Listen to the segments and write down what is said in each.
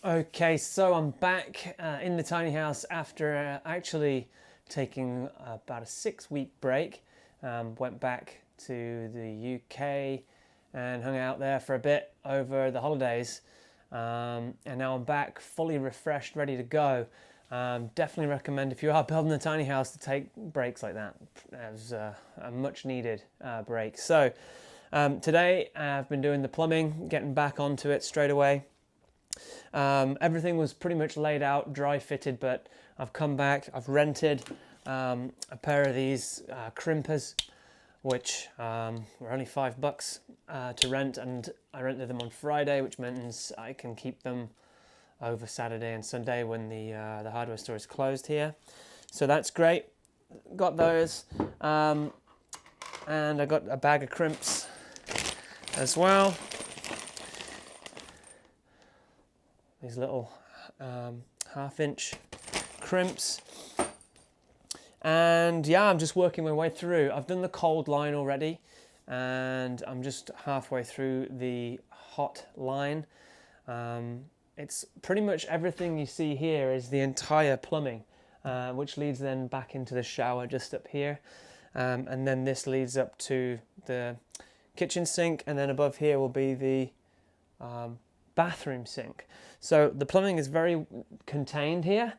Okay, so I'm back in the tiny house after actually taking about a 6-week break. Went back to the UK and hung out there for a bit over the holidays. And now I'm back fully refreshed, ready to go. Definitely recommend, if you are building a tiny house, to take breaks like that as a much needed break. So today I've been doing the plumbing, getting back onto it straight away. Everything was pretty much laid out, dry fitted, but I've come back, I've rented a pair of these crimpers, which were only $5 to rent, and I rented them on Friday, which means I can keep them over Saturday and Sunday when the hardware store is closed here. So that's great. Got those, and I got a bag of crimps as well. These little 1/2-inch crimps. And yeah, I'm just working my way through. I've done the cold line already, and I'm just halfway through the hot line. It's pretty much everything you see here is the entire plumbing, which leads then back into the shower just up here. And then this leads up to the kitchen sink, and then above here will be the bathroom sink. So the plumbing is very contained here.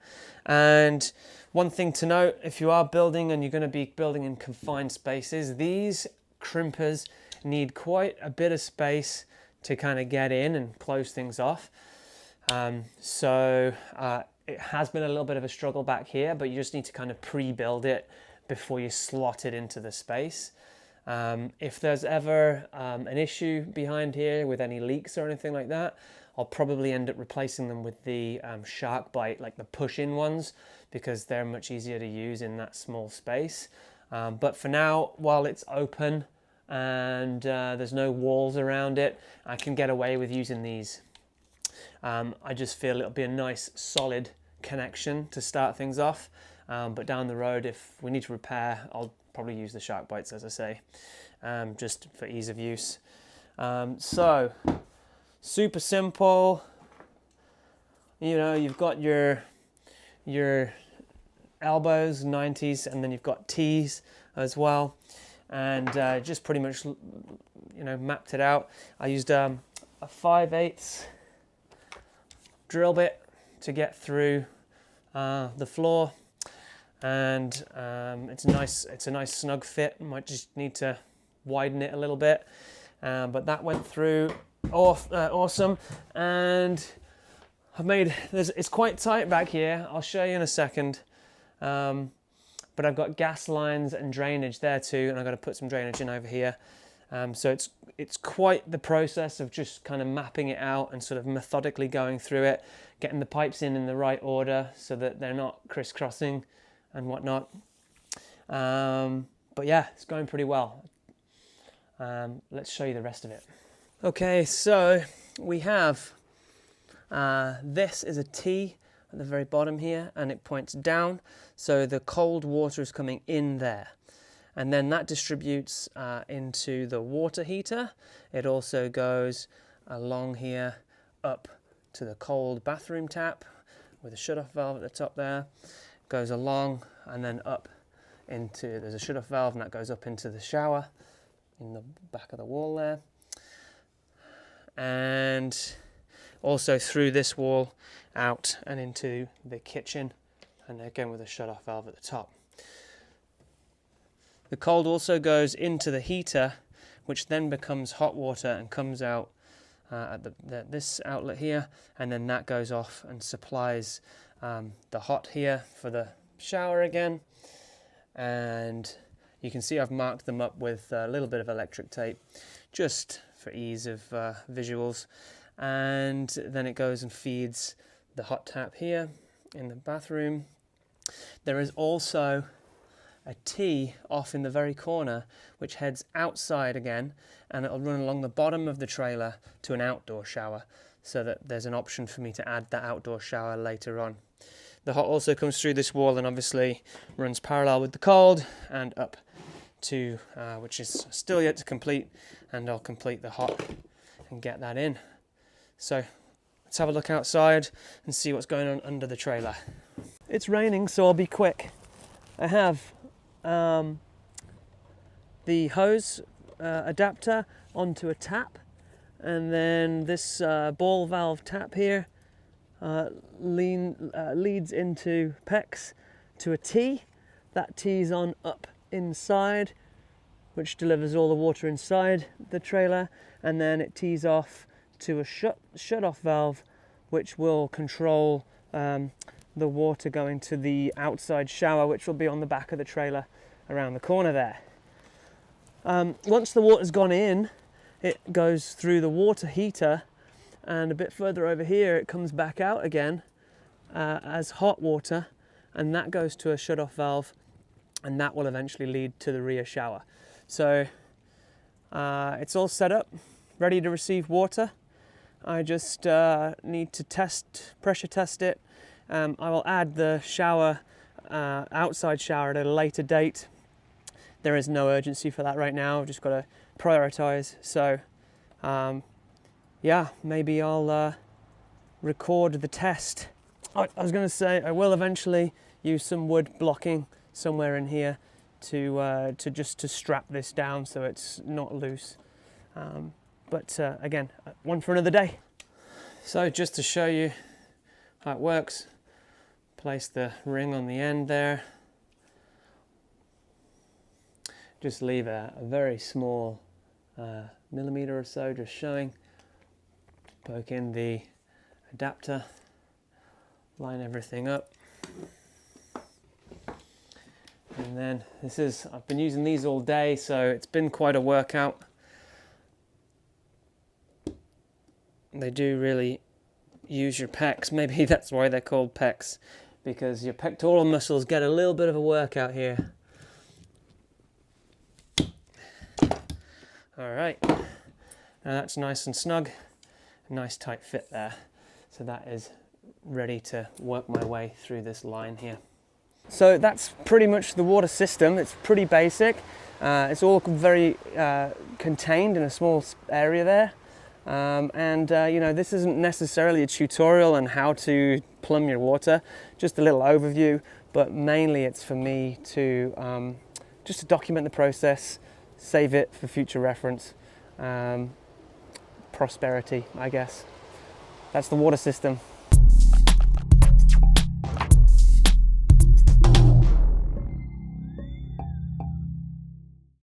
And one thing to note, if you are building and you're going to be building in confined spaces, these crimpers need quite a bit of space to kind of get in and close things off. So it has been a little bit of a struggle back here, but you just need to kind of pre-build it before you slot it into the space. If there's ever an issue behind here with any leaks or anything like that, I'll probably end up replacing them with the SharkBite, like the push-in ones, because they're much easier to use in that small space. But for now, while it's open and there's no walls around it, I can get away with using these. I just feel it'll be a nice solid connection to start things off. But down the road, if we need to repair, I'll probably use the SharkBites, as I say, just for ease of use. So super simple. You know, you've got your elbows, 90s, and then you've got T's as well, and just pretty much, you know, mapped it out. I used a 5/8 drill bit to get through the floor, and it's a nice snug fit. Might just need to widen it a little bit, but that went through awesome. And I've made it's quite tight back here. I'll show you in a second, but I've got gas lines and drainage there too, and I've got to put some drainage in over here. So it's quite the process of just kind of mapping it out and sort of methodically going through it, getting the pipes in the right order so that they're not crisscrossing and whatnot. But yeah, it's going pretty well. Let's show you the rest of it. Okay, so we have this is a T at the very bottom here, and it points down, so the cold water is coming in there, and then that distributes into the water heater. It also goes along here up to the cold bathroom tap with a shut-off valve at the top there. Goes along and then up into, there's a shut-off valve, and that goes up into the shower in the back of the wall there, and also through this wall out and into the kitchen, and again with a shut-off valve at the top. The cold also goes into the heater, which then becomes hot water and comes out at this outlet here, and then that goes off and supplies the hot here for the shower again. And you can see I've marked them up with a little bit of electric tape just for ease of visuals. And then it goes and feeds the hot tap here in the bathroom. There is also a T off in the very corner which heads outside again, and it'll run along the bottom of the trailer to an outdoor shower, so that there's an option for me to add that outdoor shower later on. The hot also comes through this wall and obviously runs parallel with the cold and up to, which is still yet to complete, and I'll complete the hot and get that in. So let's have a look outside and see what's going on under the trailer. It's raining, so I'll be quick. I have the hose adapter onto a tap, and then this ball valve tap here leads into PEX to a T. That T's on up inside, which delivers all the water inside the trailer, and then it tees off to a shut-off valve, which will control the water going to the outside shower, which will be on the back of the trailer around the corner there. Once the water's gone in, it goes through the water heater, and a bit further over here it comes back out again as hot water, and that goes to a shut-off valve, and that will eventually lead to the rear shower. So it's all set up, ready to receive water. I just need to pressure test it. I will add the shower, outside shower, at a later date. There is no urgency for that right now. I've just got to prioritize. So yeah, maybe I'll record the test. I was going to say I will eventually use some wood blocking somewhere in here to strap this down so it's not loose. But again, one for another day. So just to show you how it works, place the ring on the end there. Just leave a very small millimeter or so just showing. Poke in the adapter, line everything up. And then I've been using these all day, so it's been quite a workout. They do really use your pecs. Maybe that's why they're called pecs, because your pectoral muscles get a little bit of a workout here. All right, now that's nice and snug, a nice tight fit there. So that is ready to work my way through this line here. So that's pretty much the water system. It's pretty basic. It's all very contained in a small area there. You know, this isn't necessarily a tutorial on how to plumb your water, just a little overview, but mainly it's for me to just to document the process, save it for future reference, prosperity, I guess. That's the water system.